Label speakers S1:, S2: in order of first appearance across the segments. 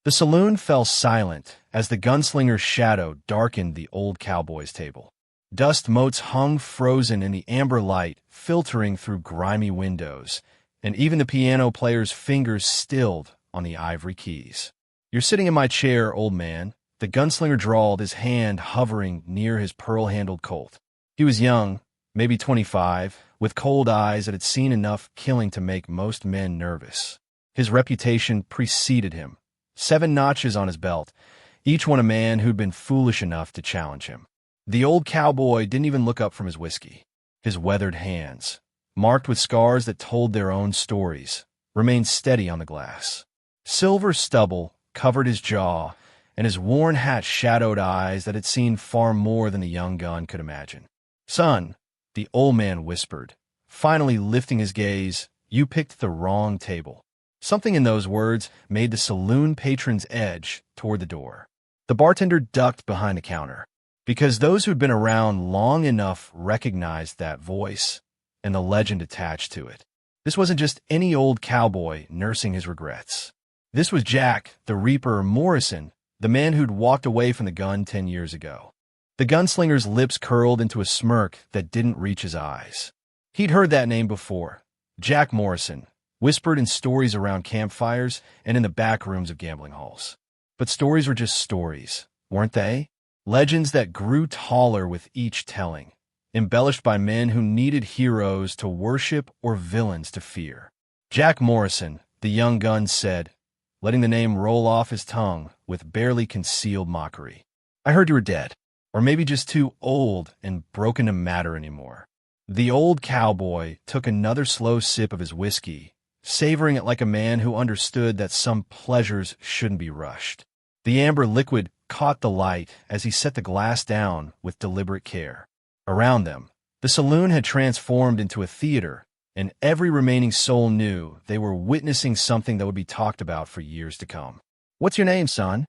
S1: The saloon fell silent as the gunslinger's shadow darkened the old cowboy's table. Dust motes hung frozen in the amber light filtering through grimy windows, and even the piano player's fingers stilled on the ivory keys. "You're sitting in my chair, old man," the gunslinger drawled, his hand hovering near his pearl-handled Colt. He was young, maybe 25, with cold eyes that had seen enough killing to make most men nervous. His reputation preceded him. 7 notches on his belt, each one a man who'd been foolish enough to challenge him. The old cowboy didn't even look up from his whiskey. His weathered hands, marked with scars that told their own stories, remained steady on the glass. Silver stubble covered his jaw, and his worn hat shadowed eyes that had seen far more than the young gun could imagine. "Son," the old man whispered, finally lifting his gaze, "you picked the wrong table." Something in those words made the saloon patron's edge toward the door. The bartender ducked behind the counter, because those who'd been around long enough recognized that voice and the legend attached to it. This wasn't just any old cowboy nursing his regrets. This was Jack, the Reaper Morrison, the man who'd walked away from the gun 10 years ago. The gunslinger's lips curled into a smirk that didn't reach his eyes. He'd heard that name before. Jack Morrison, whispered in stories around campfires and in the back rooms of gambling halls. But stories were just stories, weren't they? Legends that grew taller with each telling, embellished by men who needed heroes to worship or villains to fear. Jack Morrison, the young gun said, letting the name roll off his tongue with barely concealed mockery. "I heard you were dead, or maybe just too old and broken to matter anymore." The old cowboy took another slow sip of his whiskey, savoring it like a man who understood that some pleasures shouldn't be rushed. The amber liquid caught the light as he set the glass down with deliberate care. Around them, the saloon had transformed into a theater, and every remaining soul knew they were witnessing something that would be talked about for years to come. "What's your name, son?"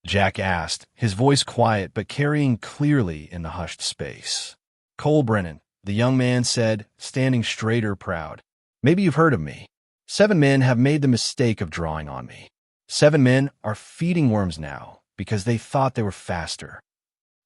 S1: Jack asked, his voice quiet but carrying clearly in the hushed space. "Cole Brennan," the young man said, standing straighter, proud. "Maybe you've heard of me. 7 men have made the mistake of drawing on me. 7 men are feeding worms now because they thought they were faster."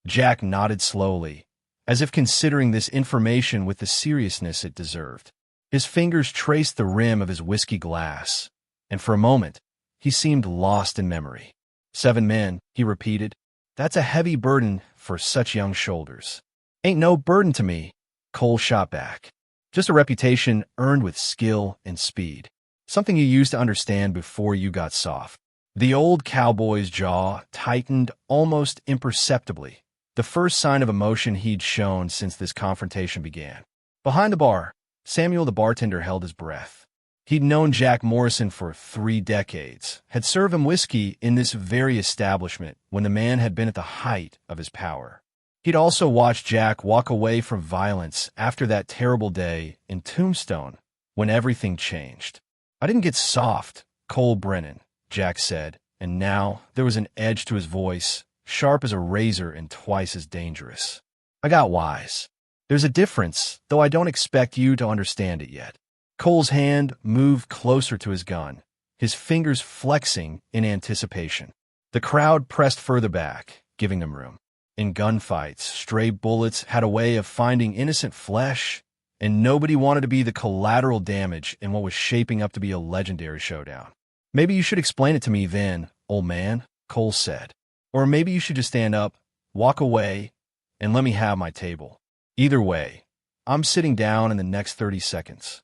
S1: Jack nodded slowly, as if considering this information with the seriousness it deserved. His fingers traced the rim of his whiskey glass, and for a moment, he seemed lost in memory. 7 men, he repeated. "That's a heavy burden for such young shoulders." "Ain't no burden to me," Cole shot back. "Just a reputation earned with skill and speed. Something you used to understand before you got soft." The old cowboy's jaw tightened almost imperceptibly, the first sign of emotion he'd shown since this confrontation began. Behind the bar, Samuel the bartender held his breath. He'd known Jack Morrison for 3 decades, had served him whiskey in this very establishment when the man had been at the height of his power. He'd also watched Jack walk away from violence after that terrible day in Tombstone, when everything changed. "I didn't get soft, Cole Brennan," Jack said, and now there was an edge to his voice, sharp as a razor and twice as dangerous. "I got wise. There's a difference, though I don't expect you to understand it yet." Cole's hand moved closer to his gun, his fingers flexing in anticipation. The crowd pressed further back, giving them room. In gunfights, stray bullets had a way of finding innocent flesh, and nobody wanted to be the collateral damage in what was shaping up to be a legendary showdown. "Maybe you should explain it to me then, old man," Cole said. "Or maybe you should just stand up, walk away, and let me have my table. Either way, I'm sitting down in the next 30 seconds.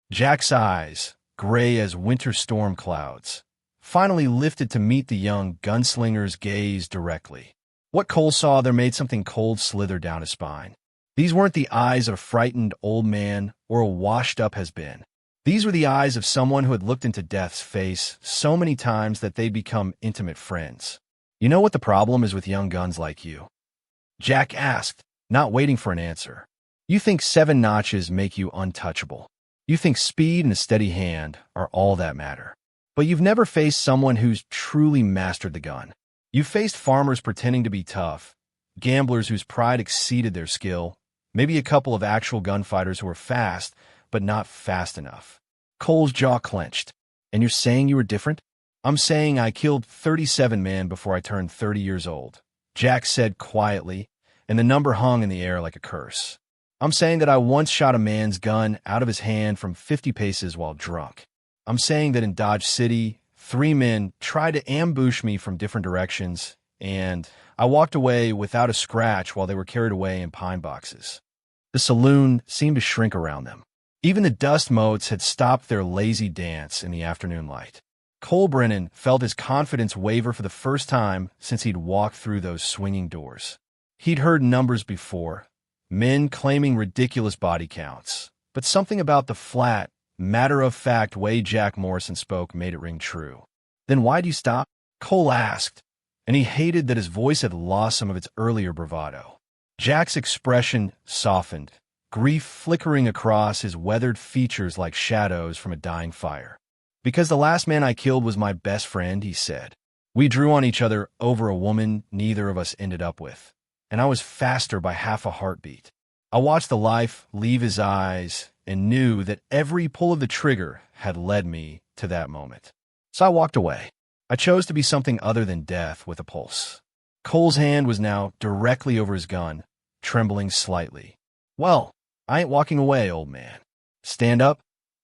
S1: Jack's eyes, gray as winter storm clouds, finally lifted to meet the young gunslinger's gaze directly. What Cole saw there made something cold slither down his spine. These weren't the eyes of a frightened old man or a washed-up has-been. These were the eyes of someone who had looked into death's face so many times that they'd become intimate friends. "You know what the problem is with young guns like you?" Jack asked, not waiting for an answer. "You think 7 notches make you untouchable. You think speed and a steady hand are all that matter. But you've never faced someone who's truly mastered the gun. You've faced farmers pretending to be tough, gamblers whose pride exceeded their skill, maybe a couple of actual gunfighters who were fast, but not fast enough." Cole's jaw clenched. "And you're saying you were different?" I'm saying I killed 37 men before I turned 30 years old, Jack said quietly, and the number hung in the air like a curse. I'm saying that I once shot a man's gun out of his hand from 50 paces while drunk. I'm saying that in Dodge City, 3 men tried to ambush me from different directions, and I walked away without a scratch while they were carried away in pine boxes. The saloon seemed to shrink around them. Even the dust motes had stopped their lazy dance in the afternoon light. Cole Brennan felt his confidence waver for the first time since he'd walked through those swinging doors. He'd heard numbers before, men claiming ridiculous body counts, but something about the flat, matter-of-fact way Jack Morrison spoke made it ring true. Then why'd you stop? Cole asked, and he hated that his voice had lost some of its earlier bravado. Jack's expression softened, grief flickering across his weathered features like shadows from a dying fire. Because the last man I killed was my best friend, he said. We drew on each other over a woman neither of us ended up with, and I was faster by half a heartbeat. I watched the life leave his eyes and knew that every pull of the trigger had led me to that moment. So I walked away. I chose to be something other than death with a pulse. Cole's hand was now directly over his gun, trembling slightly. Well, I ain't walking away, old man. Stand up,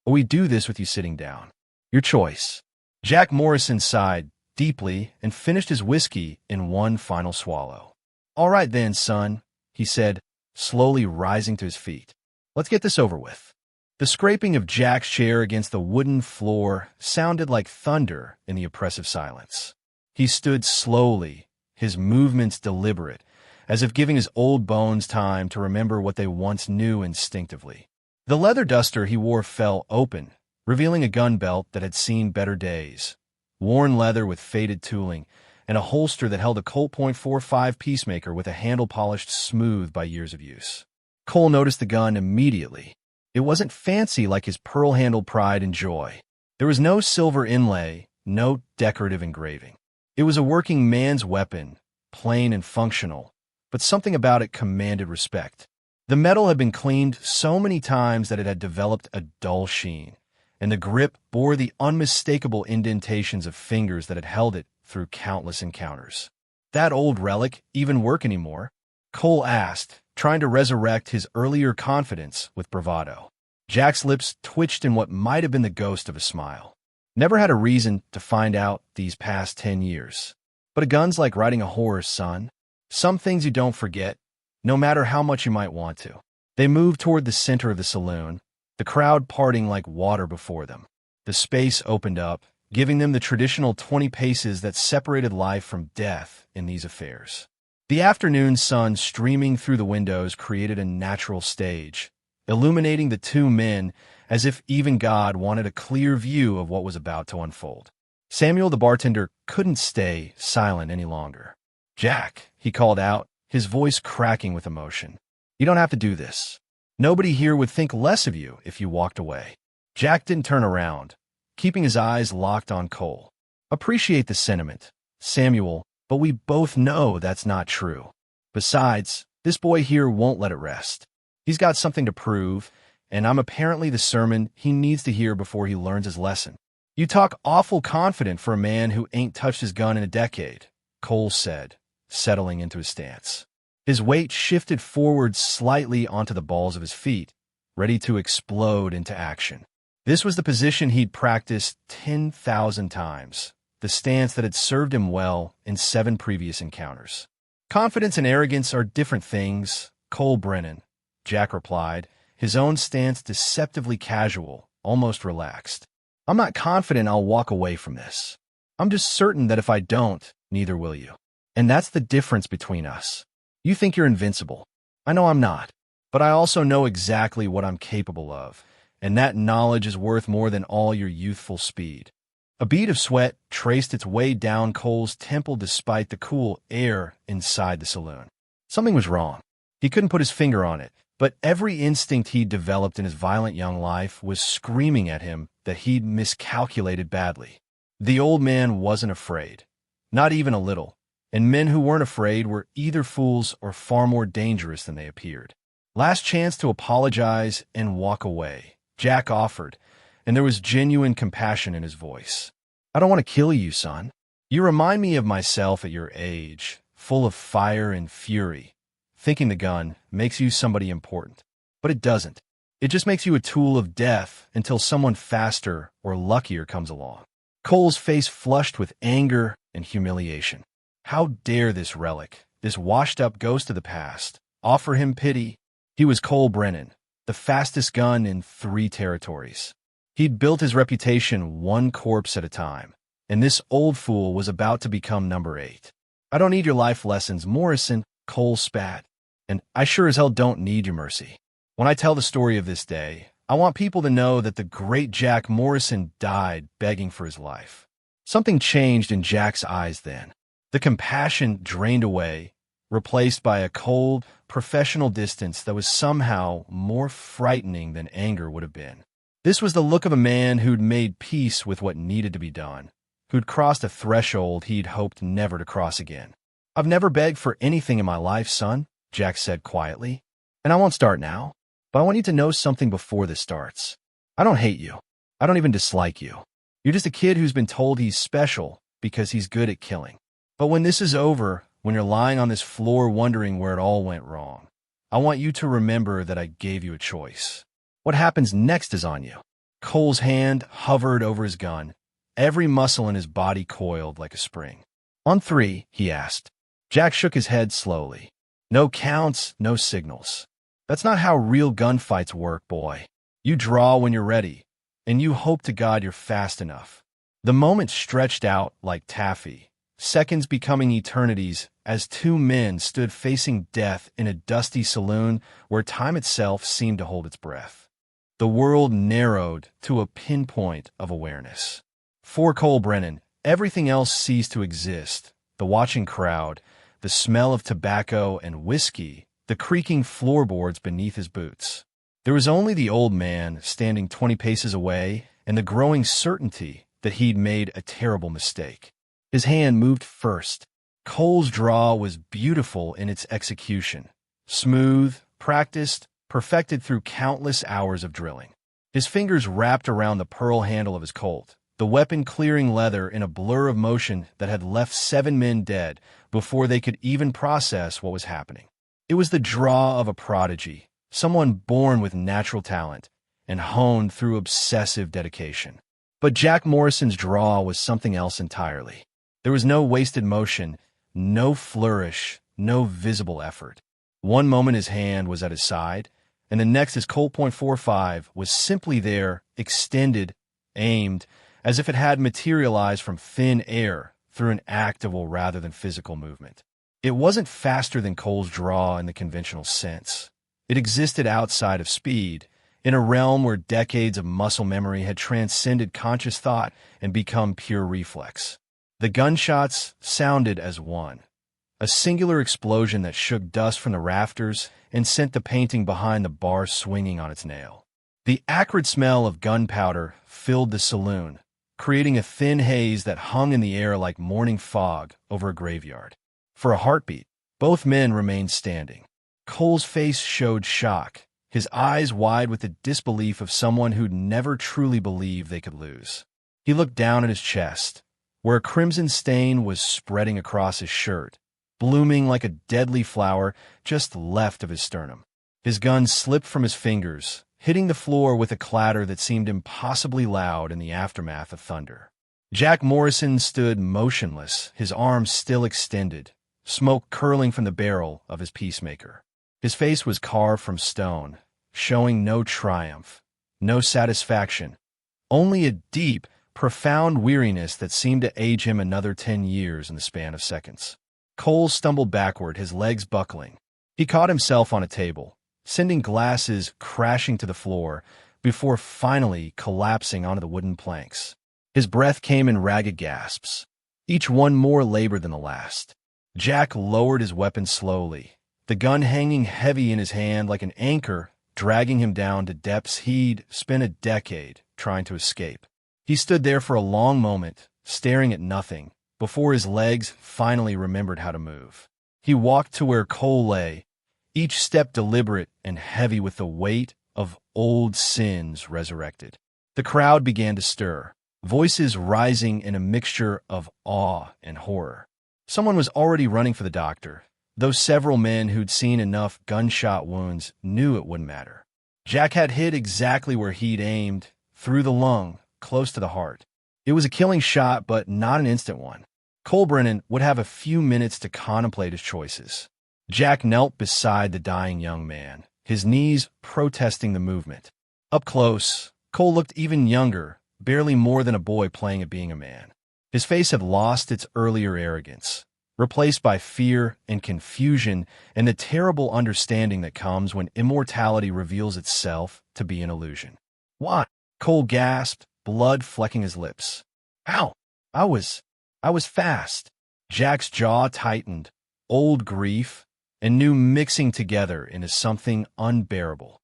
S1: or we do this with you sitting down. Your choice. Jack Morrison sighed deeply and finished his whiskey in one final swallow. All right then, son, he said, slowly rising to his feet. Let's get this over with. The scraping of Jack's chair against the wooden floor sounded like thunder in the oppressive silence. He stood slowly, his movements deliberate, as if giving his old bones time to remember what they once knew instinctively. The leather duster he wore fell open, revealing a gun belt that had seen better days, worn leather with faded tooling, and a holster that held a Colt .45 Peacemaker with a handle polished smooth by years of use. Cole noticed the gun immediately. It wasn't fancy like his pearl-handled pride and joy. There was no silver inlay, no decorative engraving. It was a working man's weapon, plain and functional, but something about it commanded respect. The metal had been cleaned so many times that it had developed a dull sheen, and the grip bore the unmistakable indentations of fingers that had held it through countless encounters. That old relic even work anymore? Cole asked, trying to resurrect his earlier confidence with bravado. Jack's lips twitched in what might have been the ghost of a smile. Never had a reason to find out these past 10 years. But a gun's like riding a horse, son. Some things you don't forget, no matter how much you might want to. They moved toward the center of the saloon, the crowd parting like water before them. The space opened up, giving them the traditional 20 paces that separated life from death in these affairs. The afternoon sun streaming through the windows created a natural stage, illuminating the 2 men as if even God wanted a clear view of what was about to unfold. Samuel the bartender couldn't stay silent any longer. Jack, he called out, his voice cracking with emotion. You don't have to do this. Nobody here would think less of you if you walked away. Jack didn't turn around, keeping his eyes locked on Cole. Appreciate the sentiment, Samuel, but we both know that's not true. Besides, this boy here won't let it rest. He's got something to prove, and I'm apparently the sermon he needs to hear before he learns his lesson. You talk awful confident for a man who ain't touched his gun in a decade, Cole said, settling into his stance. His weight shifted forward slightly onto the balls of his feet, ready to explode into action. This was the position he'd practiced 10,000 times, the stance that had served him well in 7 previous encounters. Confidence and arrogance are different things, Cole Brennan, Jack replied, his own stance deceptively casual, almost relaxed. I'm not confident I'll walk away from this. I'm just certain that if I don't, neither will you. And that's the difference between us. You think you're invincible. I know I'm not, but I also know exactly what I'm capable of, and that knowledge is worth more than all your youthful speed. A bead of sweat traced its way down Cole's temple despite the cool air inside the saloon. Something was wrong. He couldn't put his finger on it, but every instinct he'd developed in his violent young life was screaming at him that he'd miscalculated badly. The old man wasn't afraid, not even a little, and men who weren't afraid were either fools or far more dangerous than they appeared. Last chance to apologize and walk away, Jack offered, and there was genuine compassion in his voice. I don't want to kill you, son. You remind me of myself at your age, full of fire and fury. Thinking the gun makes you somebody important. But it doesn't. It just makes you a tool of death until someone faster or luckier comes along. Cole's face flushed with anger and humiliation. How dare this relic, this washed-up ghost of the past, offer him pity? He was Cole Brennan, the fastest gun in 3 territories. He'd built his reputation one corpse at a time, and this old fool was about to become number 8. I don't need your life lessons, Morrison, Cole spat. And I sure as hell don't need your mercy. When I tell the story of this day, I want people to know that the great Jack Morrison died begging for his life. Something changed in Jack's eyes then. The compassion drained away, replaced by a cold, professional distance that was somehow more frightening than anger would have been. This was the look of a man who'd made peace with what needed to be done, who'd crossed a threshold he'd hoped never to cross again. I've never begged for anything in my life, son, Jack said quietly, and I won't start now, but I want you to know something before this starts. I don't hate you. I don't even dislike you. You're just a kid who's been told he's special because he's good at killing. But when this is over, when you're lying on this floor wondering where it all went wrong, I want you to remember that I gave you a choice. What happens next is on you. Cole's hand hovered over his gun. Every muscle in his body coiled like a spring. On 3, he asked. Jack shook his head slowly. No counts, no signals. That's not how real gunfights work, boy. You draw when you're ready, and you hope to God you're fast enough. The moment stretched out like taffy, seconds becoming eternities as 2 men stood facing death in a dusty saloon where time itself seemed to hold its breath. The world narrowed to a pinpoint of awareness. For Cole Brennan, everything else ceased to exist. The watching crowd, the smell of tobacco and whiskey, the creaking floorboards beneath his boots. There was only the old man standing 20 paces away and the growing certainty that he'd made a terrible mistake. His hand moved first. Cole's draw was beautiful in its execution. Smooth, practiced, perfected through countless hours of drilling. His fingers wrapped around the pearl handle of his Colt, the weapon clearing leather in a blur of motion that had left 7 men dead before they could even process what was happening. It was the draw of a prodigy, someone born with natural talent and honed through obsessive dedication. But Jack Morrison's draw was something else entirely. There was no wasted motion, no flourish, no visible effort. One moment his hand was at his side, and the next his Colt .45 was simply there, extended, aimed, as if it had materialized from thin air through an active rather than physical movement. It wasn't faster than Cole's draw in the conventional sense. It existed outside of speed, in a realm where decades of muscle memory had transcended conscious thought and become pure reflex. The gunshots sounded as one, a singular explosion that shook dust from the rafters and sent the painting behind the bar swinging on its nail. The acrid smell of gunpowder filled the saloon, creating a thin haze that hung in the air like morning fog over a graveyard. For a heartbeat, both men remained standing. Cole's face showed shock, his eyes wide with the disbelief of someone who'd never truly believed they could lose. He looked down at his chest, where a crimson stain was spreading across his shirt, blooming like a deadly flower just left of his sternum. His gun slipped from his fingers, hitting the floor with a clatter that seemed impossibly loud in the aftermath of thunder. Jack Morrison stood motionless, his arms still extended, smoke curling from the barrel of his peacemaker. His face was carved from stone, showing no triumph, no satisfaction, only a deep, profound weariness that seemed to age him another 10 years in the span of seconds. Cole stumbled backward, his legs buckling. He caught himself on a table, sending glasses crashing to the floor before finally collapsing onto the wooden planks. His breath came in ragged gasps, each one more labored than the last. Jack lowered his weapon slowly, the gun hanging heavy in his hand like an anchor, dragging him down to depths he'd spent a decade trying to escape. He stood there for a long moment, staring at nothing, before his legs finally remembered how to move. He walked to where Cole lay, each step deliberate and heavy with the weight of old sins resurrected. The crowd began to stir. voices rising in a mixture of awe and horror. Someone was already running for the doctor, though several men who'd seen enough gunshot wounds knew it wouldn't matter. Jack had hit exactly where he'd aimed, through the lung, close to the heart. It was a killing shot, but not an instant one. Cole Brennan would have a few minutes to contemplate his choices. Jack knelt beside the dying young man, his knees protesting the movement. Up close, Cole looked even younger, barely more than a boy playing at being a man. His face had lost its earlier arrogance, replaced by fear and confusion and the terrible understanding that comes when immortality reveals itself to be an illusion. "What?" Cole gasped, blood flecking his lips. "Ow! I was fast." Jack's jaw tightened, old grief and new mixing together into something unbearable.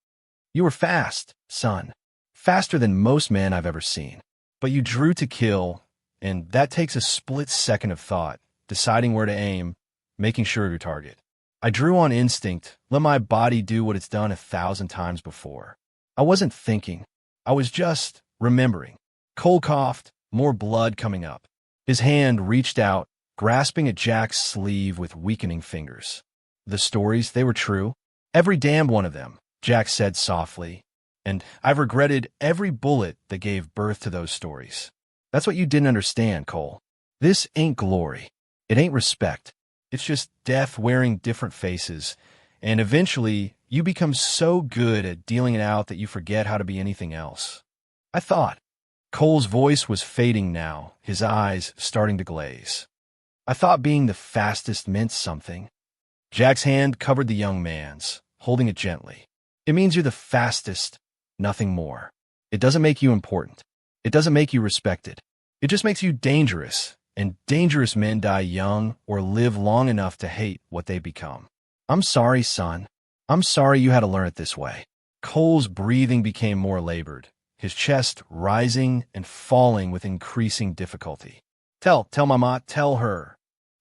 S1: "You were fast, son. Faster than most men I've ever seen. But you drew to kill, and that takes a split second of thought, deciding where to aim, making sure of your target. I drew on instinct, let my body do what it's done 1,000 times before. I wasn't thinking. I was just remembering." Cole coughed, more blood coming up. His hand reached out, grasping at Jack's sleeve with weakening fingers. "The stories, they were true. Every damned one of them," Jack said softly. "And I've regretted every bullet that gave birth to those stories. That's what you didn't understand, Cole. This ain't glory. It ain't respect. It's just death wearing different faces, and eventually you become so good at dealing it out that you forget how to be anything else. I thought." Cole's voice was fading now, his eyes starting to glaze. "I thought being the fastest meant something." Jack's hand covered the young man's, holding it gently. "It means you're the fastest, nothing more. It doesn't make you important. It doesn't make you respected. It just makes you dangerous, and dangerous men die young or live long enough to hate what they become. I'm sorry, son. I'm sorry you had to learn it this way." Cole's breathing became more labored, his chest rising and falling with increasing difficulty. Tell Mama, tell her."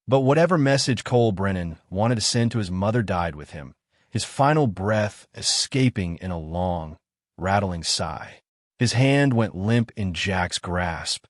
S1: But whatever message Cole Brennan wanted to send to his mother died with him, his final breath escaping in a long, rattling sigh. His hand went limp in Jack's grasp,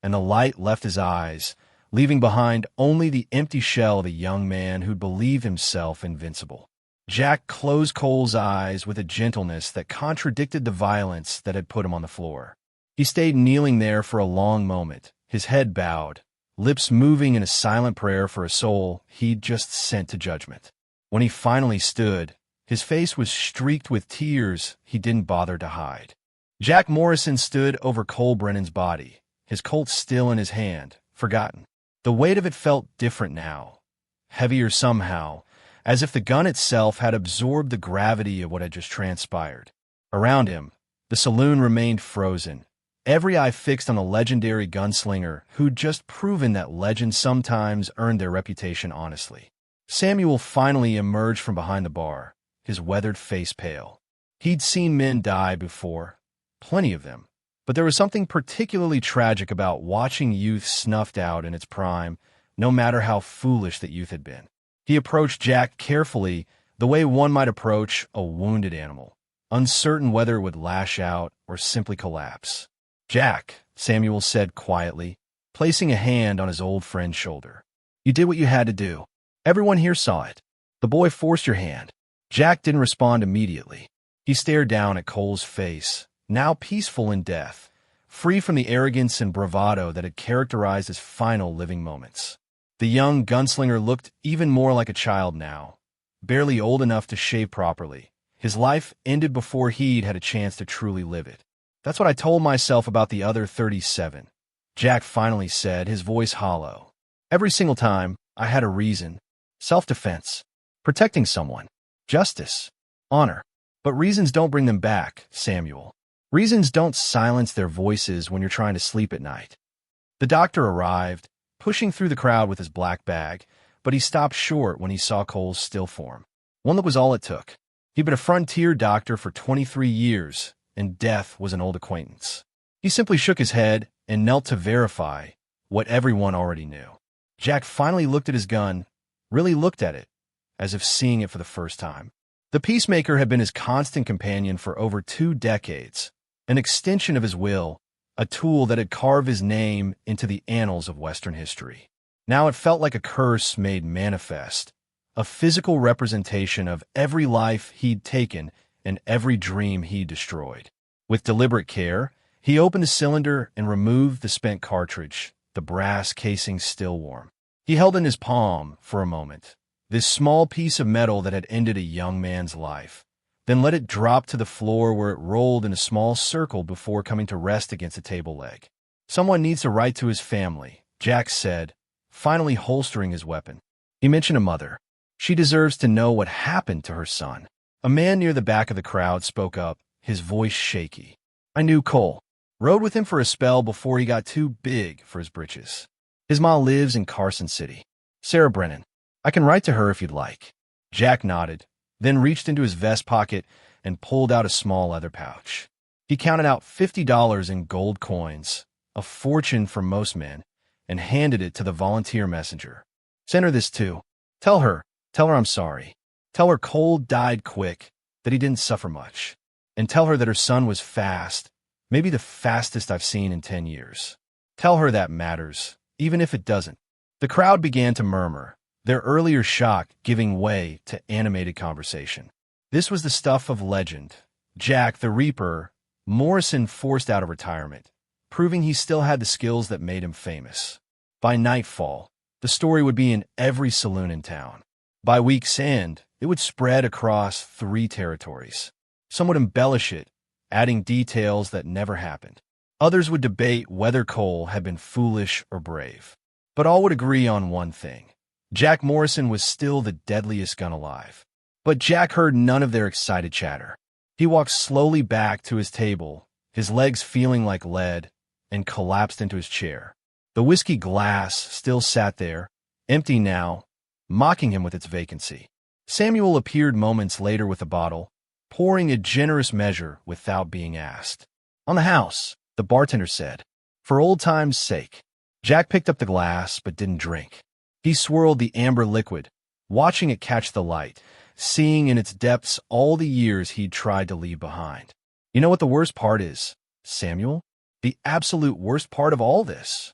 S1: and the light left his eyes, leaving behind only the empty shell of a young man who'd believed himself invincible. Jack closed Cole's eyes with a gentleness that contradicted the violence that had put him on the floor. He stayed kneeling there for a long moment, his head bowed, lips moving in a silent prayer for a soul he'd just sent to judgment. When he finally stood, his face was streaked with tears he didn't bother to hide. Jack Morrison stood over Cole Brennan's body, his Colt still in his hand, forgotten. The weight of it felt different now, heavier somehow, as if the gun itself had absorbed the gravity of what had just transpired. Around him, the saloon remained frozen, every eye fixed on the legendary gunslinger who'd just proven that legends sometimes earned their reputation honestly. Samuel finally emerged from behind the bar, his weathered face pale. He'd seen men die before, plenty of them, but there was something particularly tragic about watching youth snuffed out in its prime, no matter how foolish that youth had been. He approached Jack carefully, the way one might approach a wounded animal, uncertain whether it would lash out or simply collapse. "Jack," Samuel said quietly, placing a hand on his old friend's shoulder. "You did what you had to do. Everyone here saw it. The boy forced your hand." Jack didn't respond immediately. He stared down at Cole's face, now peaceful in death, free from the arrogance and bravado that had characterized his final living moments. The young gunslinger looked even more like a child now, barely old enough to shave properly. His life ended before he'd had a chance to truly live it. "That's what I told myself about the other 37, Jack finally said, his voice hollow. "Every single time, I had a reason. Self-defense. Protecting someone. Justice. Honor. But reasons don't bring them back, Samuel. Reasons don't silence their voices when you're trying to sleep at night." The doctor arrived, pushing through the crowd with his black bag, but he stopped short when he saw Cole's still form. One that was all it took. He'd been a frontier doctor for 23 years, and death was an old acquaintance. He simply shook his head and knelt to verify what everyone already knew. Jack finally looked at his gun, really looked at it, as if seeing it for the first time. The Peacemaker had been his constant companion for over 2 decades, an extension of his will, a tool that had carved his name into the annals of Western history. Now it felt like a curse made manifest, a physical representation of every life he'd taken and every dream he destroyed. With deliberate care, he opened the cylinder and removed the spent cartridge, the brass casing still warm. He held in his palm for a moment, this small piece of metal that had ended a young man's life, then let it drop to the floor where it rolled in a small circle before coming to rest against a table leg. Someone needs to write to his family, Jack said, finally holstering his weapon. He mentioned a mother. She deserves to know what happened to her son. A man near the back of the crowd spoke up, his voice shaky. I knew Cole. Rode with him for a spell before he got too big for his britches. His ma lives in Carson City. Sarah Brennan. I can write to her if you'd like. Jack nodded, then reached into his vest pocket and pulled out a small leather pouch. He counted out $50 in gold coins, a fortune for most men, and handed it to the volunteer messenger. Send her this too. Tell her I'm sorry. Tell her Cole died quick, that he didn't suffer much. And tell her that her son was fast, maybe the fastest I've seen in 10 years. Tell her that matters, even if it doesn't. The crowd began to murmur, their earlier shock giving way to animated conversation. This was the stuff of legend. Jack the Reaper, Morrison forced out of retirement, proving he still had the skills that made him famous. By nightfall, the story would be in every saloon in town. By week's end, it would spread across 3 territories. Some would embellish it, adding details that never happened. Others would debate whether Cole had been foolish or brave. But all would agree on one thing. Jack Morrison was still the deadliest gun alive. But Jack heard none of their excited chatter. He walked slowly back to his table, his legs feeling like lead, and collapsed into his chair. The whiskey glass still sat there, empty now, mocking him with its vacancy. Samuel appeared moments later with a bottle, pouring a generous measure without being asked. On the house, the bartender said, for old time's sake. Jack picked up the glass but didn't drink. He swirled the amber liquid, watching it catch the light, seeing in its depths all the years he'd tried to leave behind. You know what the worst part is, Samuel? The absolute worst part of all this.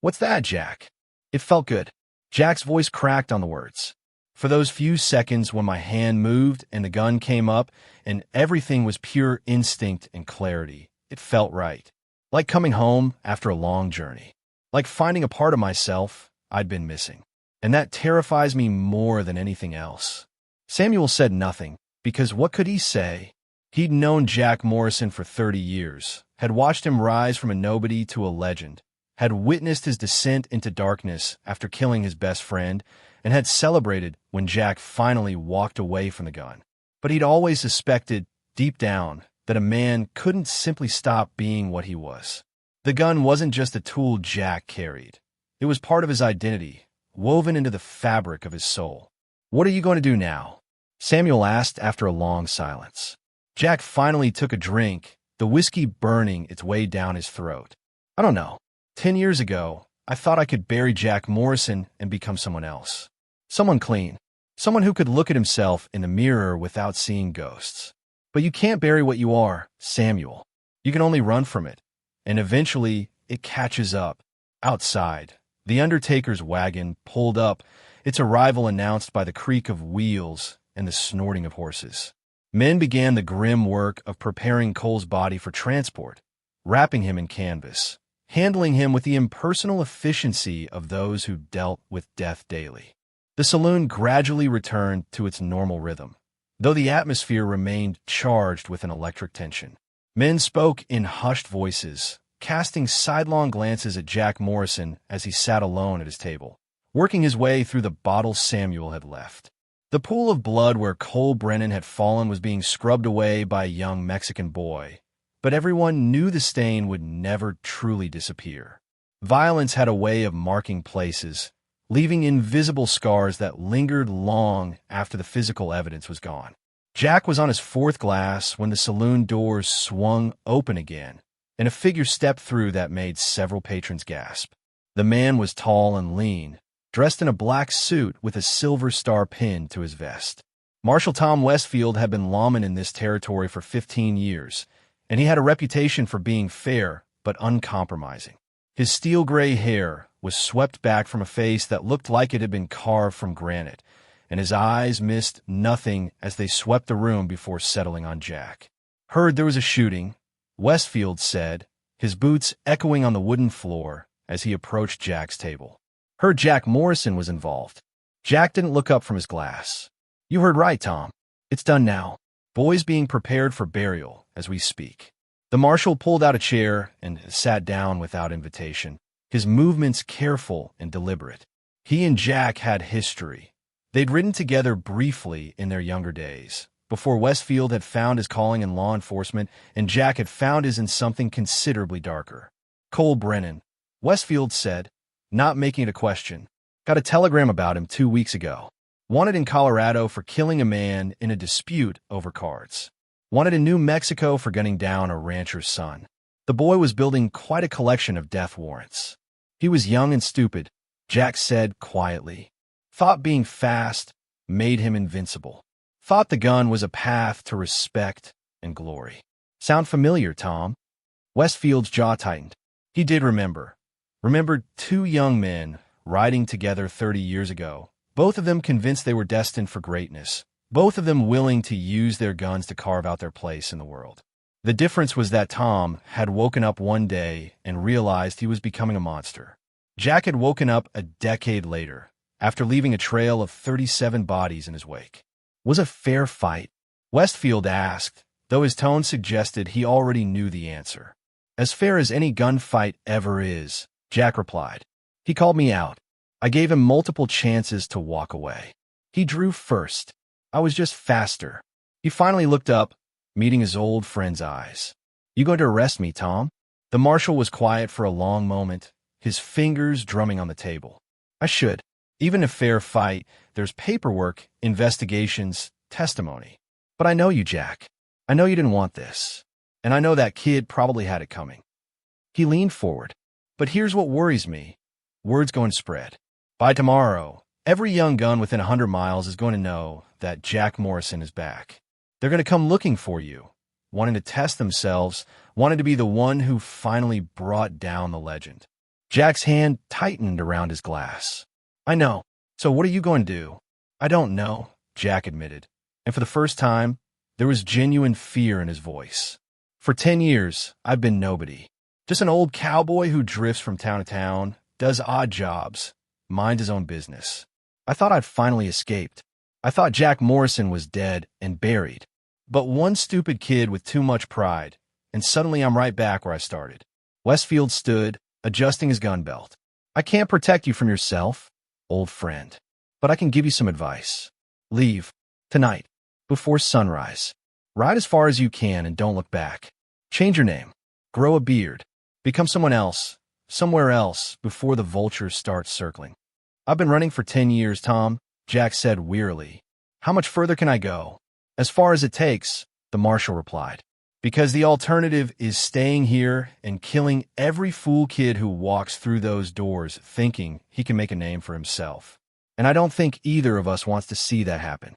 S1: What's that, Jack? It felt good. Jack's voice cracked on the words. For those few seconds when my hand moved and the gun came up and everything was pure instinct and clarity, it felt right. Like coming home after a long journey. Like finding a part of myself I'd been missing. And that terrifies me more than anything else. Samuel said nothing, because what could he say? He'd known Jack Morrison for 30 years, had watched him rise from a nobody to a legend, had witnessed his descent into darkness after killing his best friend, and had celebrated when Jack finally walked away from the gun. But he'd always suspected, deep down, that a man couldn't simply stop being what he was. The gun wasn't just a tool Jack carried. It was part of his identity, woven into the fabric of his soul. What are you going to do now? Samuel asked after a long silence. Jack finally took a drink, the whiskey burning its way down his throat. I don't know. 10 years ago, I thought I could bury Jack Morrison and become someone else. Someone clean. Someone who could look at himself in the mirror without seeing ghosts. But you can't bury what you are, Samuel. You can only run from it. And eventually, it catches up. Outside, the undertaker's wagon pulled up, its arrival announced by the creak of wheels and the snorting of horses. Men began the grim work of preparing Cole's body for transport, wrapping him in canvas, handling him with the impersonal efficiency of those who dealt with death daily. The saloon gradually returned to its normal rhythm, though the atmosphere remained charged with an electric tension. Men spoke in hushed voices, casting sidelong glances at Jack Morrison as he sat alone at his table, working his way through the bottles Samuel had left. The pool of blood where Cole Brennan had fallen was being scrubbed away by a young Mexican boy, but everyone knew the stain would never truly disappear. Violence had a way of marking places, leaving invisible scars that lingered long after the physical evidence was gone. Jack was on his 4th glass when the saloon doors swung open again, and a figure stepped through that made several patrons gasp. The man was tall and lean, dressed in a black suit with a silver star pinned to his vest. Marshal Tom Westfield had been lawman in this territory for 15 years, and he had a reputation for being fair, but uncompromising. His steel-gray hair was swept back from a face that looked like it had been carved from granite, and his eyes missed nothing as they swept the room before settling on Jack. "Heard there was a shooting," Westfield said, his boots echoing on the wooden floor as he approached Jack's table. "Heard Jack Morrison was involved." Jack didn't look up from his glass. "You heard right, Tom. It's done now. Boy's being prepared for burial as we speak." The marshal pulled out a chair and sat down without invitation, his movements careful and deliberate. He and Jack had history. They'd ridden together briefly in their younger days, before Westfield had found his calling in law enforcement and Jack had found his in something considerably darker. "Cole Brennan," Westfield said, not making it a question. "Got a telegram about him 2 weeks ago. Wanted in Colorado for killing a man in a dispute over cards. Wanted in New Mexico for gunning down a rancher's son." The boy was building quite a collection of death warrants. He was young and stupid, Jack said quietly. Thought being fast made him invincible. Thought the gun was a path to respect and glory. "Sound familiar, Tom?" Westfield's jaw tightened. He did remember. Remembered 2 young men riding together 30 years ago, both of them convinced they were destined for greatness, both of them willing to use their guns to carve out their place in the world. The difference was that Tom had woken up one day and realized he was becoming a monster. Jack had woken up a decade later, after leaving a trail of 37 bodies in his wake. "Was a fair fight?" Westfield asked, though his tone suggested he already knew the answer. "As fair as any gunfight ever is," Jack replied. "He called me out. I gave him multiple chances to walk away. He drew first. I was just faster." He finally looked up, meeting his old friend's eyes. "You going to arrest me, Tom?" The marshal was quiet for a long moment, his fingers drumming on the table. "I should. Even a fair fight, there's paperwork, investigations, testimony. But I know you, Jack. I know you didn't want this. And I know that kid probably had it coming." He leaned forward. "But here's what worries me. Word's going to spread. By tomorrow, every young gun within 100 miles is going to know that Jack Morrison is back. They're going to come looking for you, wanting to test themselves, wanting to be the one who finally brought down the legend." Jack's hand tightened around his glass. "I know. So what are you going to do?" "I don't know," Jack admitted. And for the first time, there was genuine fear in his voice. "For 10 years, I've been nobody. Just an old cowboy who drifts from town to town, does odd jobs, minds his own business. I thought I'd finally escaped. I thought Jack Morrison was dead and buried. But one stupid kid with too much pride, and suddenly I'm right back where I started." Westfield stood, adjusting his gun belt. "I can't protect you from yourself, old friend, but I can give you some advice. Leave, tonight, before sunrise. Ride as far as you can and don't look back. Change your name. Grow a beard. Become someone else, somewhere else, before the vultures start circling." "I've been running for 10 years, Tom," Jack said wearily. "How much further can I go?" "As far as it takes," the marshal replied. "Because the alternative is staying here and killing every fool kid who walks through those doors thinking he can make a name for himself. And I don't think either of us wants to see that happen."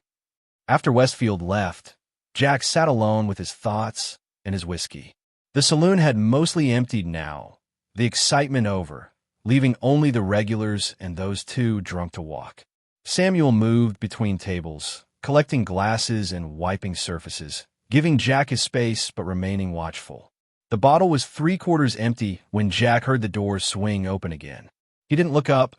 S1: After Westfield left, Jack sat alone with his thoughts and his whiskey. The saloon had mostly emptied now, the excitement over, leaving only the regulars and those 2 drunk to walk. Samuel moved between tables, collecting glasses and wiping surfaces, giving Jack his space but remaining watchful. The bottle was 3/4 empty when Jack heard the doors swing open again. He didn't look up,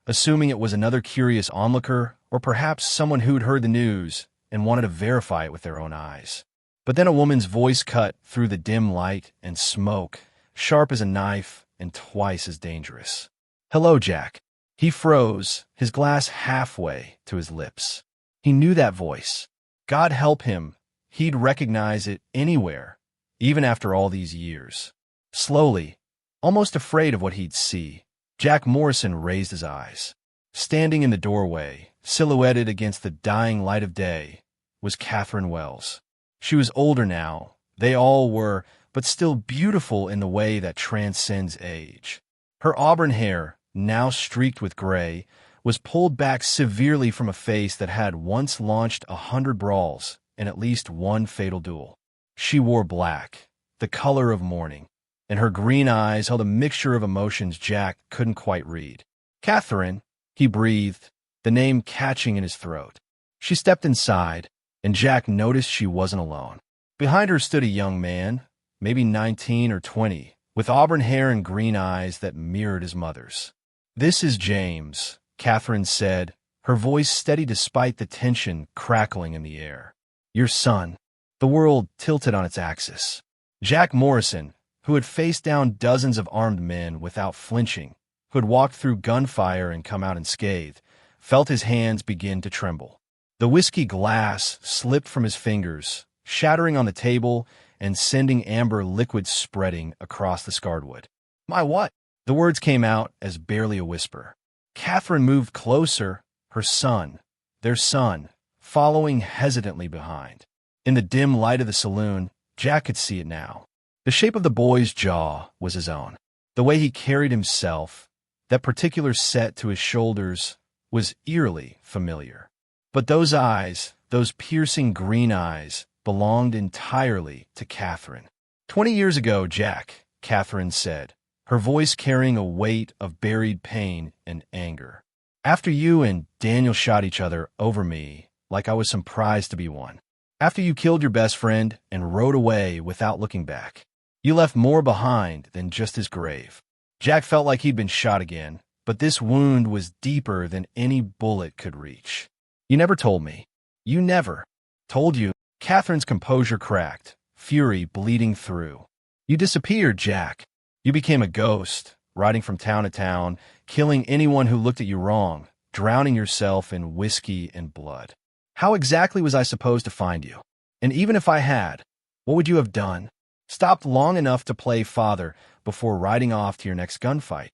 S1: assuming it was another curious onlooker or perhaps someone who'd heard the news and wanted to verify it with their own eyes. But then a woman's voice cut through the dim light and smoke, sharp as a knife and twice as dangerous. "Hello, Jack." He froze, his glass halfway to his lips. He knew that voice. God help him, he'd recognize it anywhere, even after all these years. Slowly, almost afraid of what he'd see, Jack Morrison raised his eyes. Standing in the doorway, silhouetted against the dying light of day, was Catherine Wells. She was older now, they all were, but still beautiful in the way that transcends age. Her auburn hair, now streaked with gray, was pulled back severely from a face that had once launched 100 brawls and at least one fatal duel. She wore black, the color of mourning, and her green eyes held a mixture of emotions Jack couldn't quite read. "Catherine," he breathed, the name catching in his throat. She stepped inside, and Jack noticed she wasn't alone. Behind her stood a young man, maybe 19 or 20, with auburn hair and green eyes that mirrored his mother's. "This is James," Catherine said, her voice steady despite the tension crackling in the air. "Your son." The world tilted on its axis. Jack Morrison, who had faced down dozens of armed men without flinching, who had walked through gunfire and come out unscathed, felt his hands begin to tremble. The whiskey glass slipped from his fingers, shattering on the table and sending amber liquid spreading across the scarred wood. "My what?" The words came out as barely a whisper. Catherine moved closer, her son, their son, following hesitantly behind. In the dim light of the saloon, Jack could see it now. The shape of the boy's jaw was his own. The way he carried himself, that particular set to his shoulders, was eerily familiar. But those eyes, those piercing green eyes, belonged entirely to Catherine. 20 years ago, Jack, Catherine said, her voice carrying a weight of buried pain and anger. "After you and Daniel shot each other over me like I was some prize to be won. After you killed your best friend and rode away without looking back. You left more behind than just his grave." Jack felt like he'd been shot again, but this wound was deeper than any bullet could reach. "You never told me." "You never." "Told you." Catherine's composure cracked, fury bleeding through. "You disappeared, Jack. You became a ghost, riding from town to town, killing anyone who looked at you wrong, drowning yourself in whiskey and blood. How exactly was I supposed to find you? And even if I had, what would you have done? Stopped long enough to play father before riding off to your next gunfight."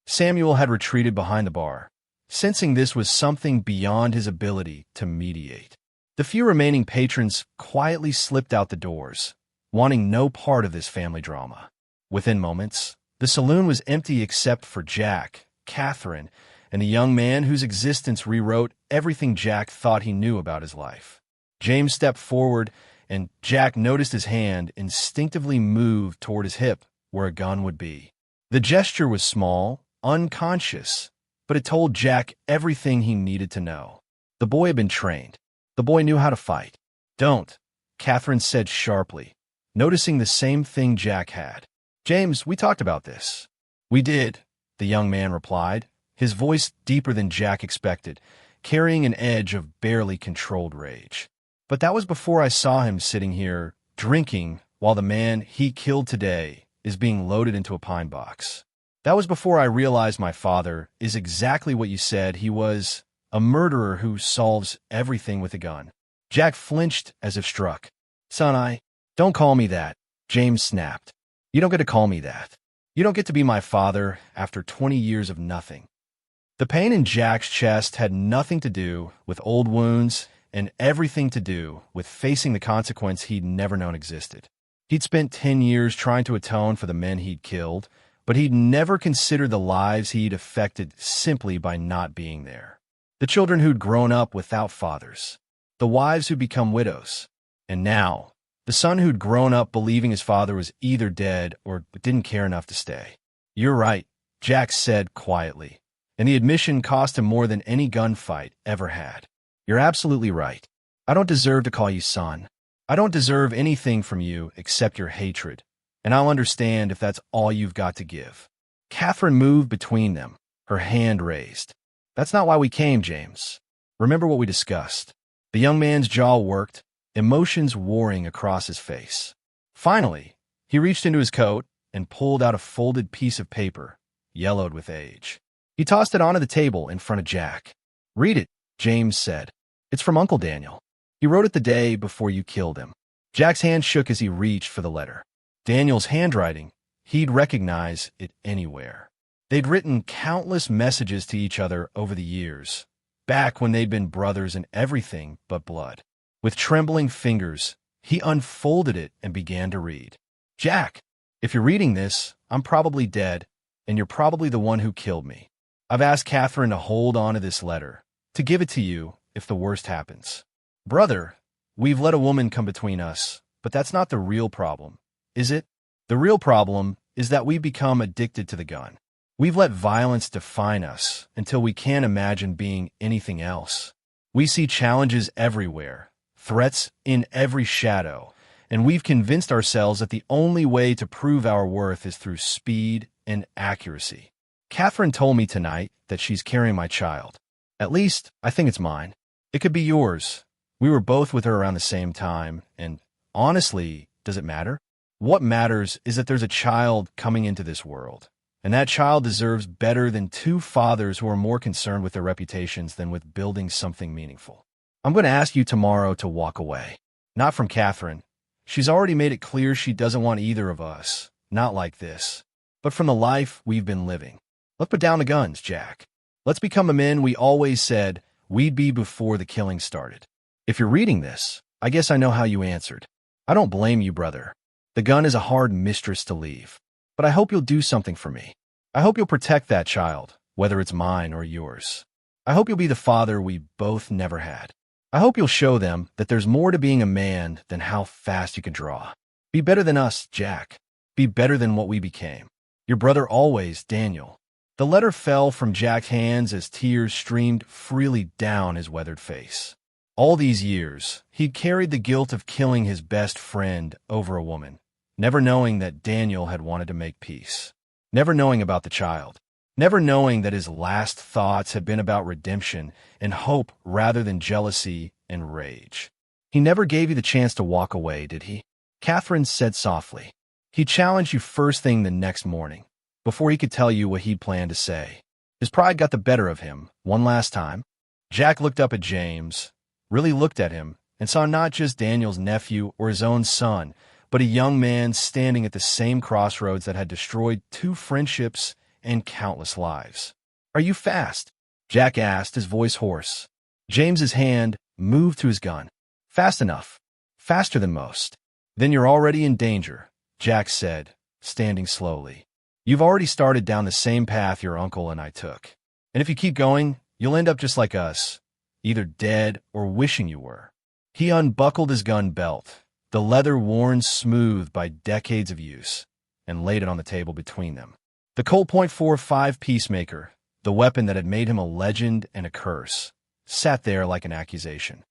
S1: Samuel had retreated behind the bar, sensing this was something beyond his ability to mediate. The few remaining patrons quietly slipped out the doors, wanting no part of this family drama. Within moments, the saloon was empty except for Jack, Catherine, and the young man whose existence rewrote everything Jack thought he knew about his life. James stepped forward, and Jack noticed his hand instinctively moved toward his hip, where a gun would be. The gesture was small, unconscious, but it told Jack everything he needed to know. The boy had been trained. The boy knew how to fight. "Don't," Catherine said sharply, noticing the same thing Jack had. "James, we talked about this." "We did," the young man replied, his voice deeper than Jack expected, carrying an edge of barely controlled rage. "But that was before I saw him sitting here, drinking, while the man he killed today is being loaded into a pine box. That was before I realized my father is exactly what you said he was, a murderer who solves everything with a gun." Jack flinched as if struck. "Son, don't call me that," James snapped. "You don't get to call me that. You don't get to be my father after 20 years of nothing." The pain in Jack's chest had nothing to do with old wounds and everything to do with facing the consequence he'd never known existed. He'd spent 10 years trying to atone for the men he'd killed, but he'd never considered the lives he'd affected simply by not being there. The children who'd grown up without fathers, the wives who'd become widows, and now, the son who'd grown up believing his father was either dead or didn't care enough to stay. "You're right," Jack said quietly, and the admission cost him more than any gunfight ever had. "You're absolutely right. I don't deserve to call you son. I don't deserve anything from you except your hatred, and I'll understand if that's all you've got to give." Catherine moved between them, her hand raised. "That's not why we came, James. Remember what we discussed." The young man's jaw worked, emotions warring across his face. Finally, he reached into his coat and pulled out a folded piece of paper, yellowed with age. He tossed it onto the table in front of Jack. "Read it," James said. "It's from Uncle Daniel. He wrote it the day before you killed him." Jack's hand shook as he reached for the letter. Daniel's handwriting, he'd recognize it anywhere. They'd written countless messages to each other over the years, back when they'd been brothers in everything but blood. With trembling fingers, he unfolded it and began to read. "Jack, if you're reading this, I'm probably dead, and you're probably the one who killed me. I've asked Catherine to hold on to this letter, to give it to you if the worst happens. Brother, we've let a woman come between us, but that's not the real problem, is it? The real problem is that we've become addicted to the gun. We've let violence define us until we can't imagine being anything else. We see challenges everywhere, threats in every shadow, and we've convinced ourselves that the only way to prove our worth is through speed and accuracy. Catherine told me tonight that she's carrying my child. At least, I think it's mine. It could be yours. We were both with her around the same time, and honestly, does it matter? What matters is that there's a child coming into this world, and that child deserves better than two fathers who are more concerned with their reputations than with building something meaningful. I'm going to ask you tomorrow to walk away. Not from Catherine. She's already made it clear she doesn't want either of us, not like this, but from the life we've been living. Let's put down the guns, Jack. Let's become the men we always said we'd be before the killing started. If you're reading this, I guess I know how you answered. I don't blame you, brother. The gun is a hard mistress to leave, but I hope you'll do something for me. I hope you'll protect that child, whether it's mine or yours. I hope you'll be the father we both never had. I hope you'll show them that there's more to being a man than how fast you can draw. Be better than us, Jack. Be better than what we became. Your brother always, Daniel. The letter fell from Jack's hands as tears streamed freely down his weathered face. All these years, he'd carried the guilt of killing his best friend over a woman, never knowing that Daniel had wanted to make peace, never knowing about the child, never knowing that his last thoughts had been about redemption and hope rather than jealousy and rage. He never gave you the chance to walk away, did he? Catherine said softly. He challenged you first thing the next morning, before he could tell you what he'd planned to say. His pride got the better of him, one last time. Jack looked up at James, really looked at him, and saw not just Daniel's nephew or his own son, but a young man standing at the same crossroads that had destroyed two friendships and countless lives. Are you fast? Jack asked, his voice hoarse. James's hand moved to his gun. Fast enough. Faster than most. Then you're already in danger, Jack said, standing slowly. You've already started down the same path your uncle and I took. And if you keep going, you'll end up just like us, either dead or wishing you were. He unbuckled his gun belt, the leather worn smooth by decades of use, and laid it on the table between them. The Colt .45 Peacemaker, the weapon that had made him a legend and a curse, sat there like an accusation.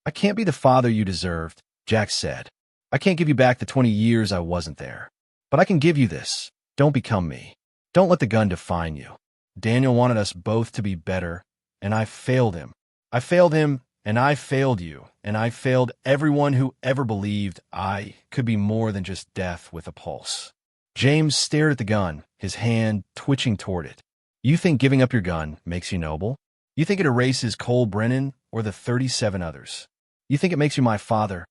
S1: I can't be the father you deserved, Jack said. I can't give you back the 20 years I wasn't there. But I can give you this. Don't become me. Don't let the gun define you. Daniel wanted us both to be better, and I failed him. I failed him, and I failed you, and I failed everyone who ever believed I could be more than just death with a pulse. James stared at the gun, his hand twitching toward it. You think giving up your gun makes you noble? You think it erases Cole Brennan or the 37 others? You think it makes you my father?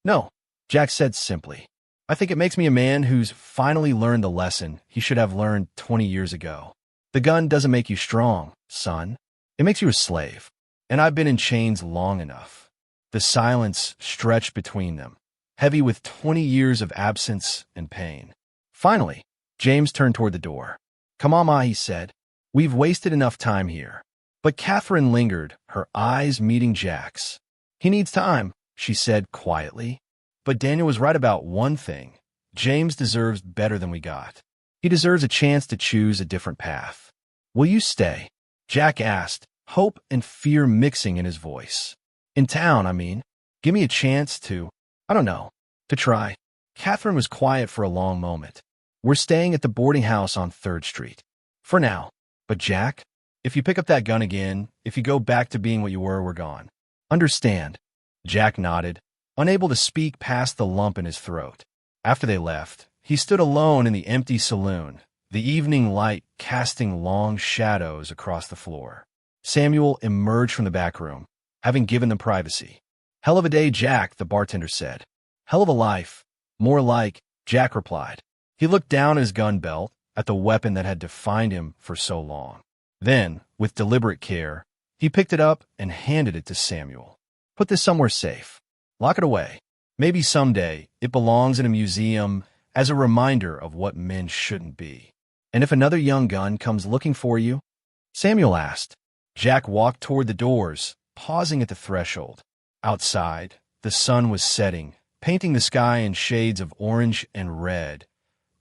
S1: No, Jack said simply. I think it makes me a man who's finally learned the lesson he should have learned 20 years ago. The gun doesn't make you strong, son. It makes you a slave. And I've been in chains long enough. The silence stretched between them, heavy with 20 years of absence and pain. Finally, James turned toward the door. Come on, Ma, he said. We've wasted enough time here. But Catherine lingered, her eyes meeting Jack's. He needs time, she said quietly. But Daniel was right about one thing. James deserves better than we got. He deserves a chance to choose a different path. Will you stay? Jack asked, hope and fear mixing in his voice. In town, I mean. Give me a chance to, I don't know, to try. Catherine was quiet for a long moment. We're staying at the boarding house on 3rd Street. For now. But Jack, if you pick up that gun again, if you go back to being what you were, we're gone. Understand? Jack nodded, unable to speak past the lump in his throat. After they left, he stood alone in the empty saloon, the evening light casting long shadows across the floor. Samuel emerged from the back room, having given them privacy. Hell of a day, Jack, the bartender said. Hell of a life. More like, Jack replied. He looked down at his gun belt, at the weapon that had defined him for so long. Then, with deliberate care, he picked it up and handed it to Samuel. Put this somewhere safe. Lock it away. Maybe someday it belongs in a museum as a reminder of what men shouldn't be. And if another young gun comes looking for you? Samuel asked. Jack walked toward the doors, pausing at the threshold. Outside, the sun was setting, painting the sky in shades of orange and red,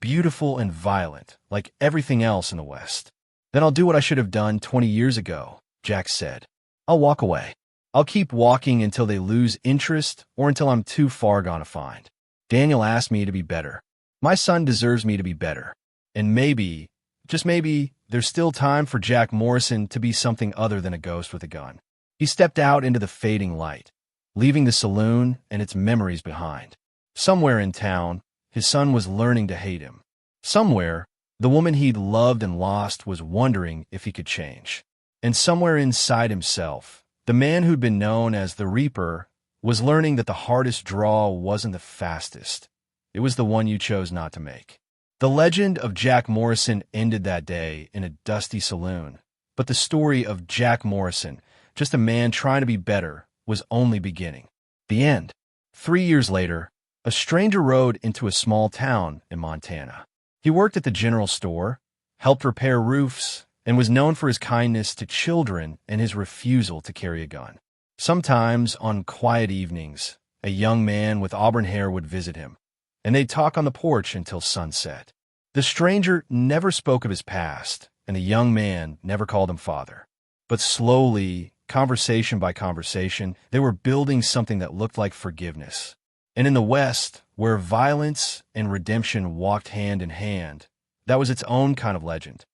S1: beautiful and violent, like everything else in the West. Then I'll do what I should have done 20 years ago, Jack said. I'll walk away. I'll keep walking until they lose interest or until I'm too far gone to find. Daniel asked me to be better. My son deserves me to be better. And maybe, just maybe, there's still time for Jack Morrison to be something other than a ghost with a gun. He stepped out into the fading light, leaving the saloon and its memories behind. Somewhere in town, his son was learning to hate him. Somewhere, the woman he'd loved and lost was wondering if he could change. And somewhere inside himself, the man who'd been known as the Reaper was learning that the hardest draw wasn't the fastest. It was the one you chose not to make. The legend of Jack Morrison ended that day in a dusty saloon, but the story of Jack Morrison, just a man trying to be better, was only beginning. The end. 3 years later, a stranger rode into a small town in Montana. He worked at the general store, helped repair roofs, and was known for his kindness to children and his refusal to carry a gun. Sometimes, on quiet evenings, a young man with auburn hair would visit him, and they'd talk on the porch until sunset. The stranger never spoke of his past, and the young man never called him father. But slowly, conversation by conversation, they were building something that looked like forgiveness. And in the West, where violence and redemption walked hand in hand, that was its own kind of legend.